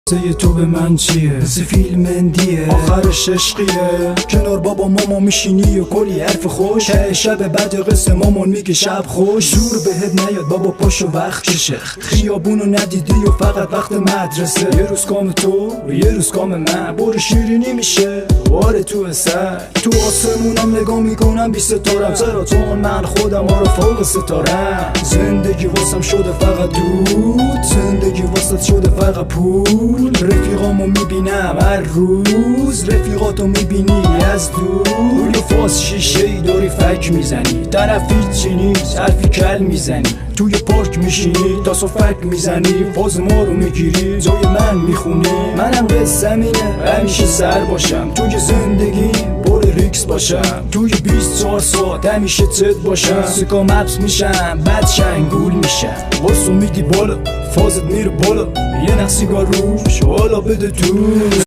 قصه تو به من چیه؟ مثل فیلم اندیه، آخرش عشقیه. کنار بابا ماما میشینی و کلی حرف خوش، ته شب بعد قصه مامان میگه شب خوش. زور بهت نیاد بابا پاشو وقت شخ، خیابونو ندیدی و فقط وقت مدرسه. یه روز کام تو و یه روز کام من، برو شیرینی میشه واره تو سر. تو آسمونم نگاه میکنم بی ستارم، چرا تو من خودم رو فوق ستارم. زندگی واسم شده فقط دود، زندگی واسط شده فقط پول. رفیقامو میبینم هر روز، رفیقاتو میبینی از دور. یه فاز شیشه ای داری فک میزنی، طرفی چی نیست حرفی کل میزنی. توی پارک میشینی تاسو فک میزنی، فاز ما رو میگیری جای من میخونی. منم قصم اینه همیشه سر باشم توی زندگی، بر ریکس باشم توی 24 ساعت همیشه تد باشم. سکا مپس میشم بعد شنگول میشم، واسو میدی بالا فازت میره بالا. یه نخ سیگار روش حالا بده تو.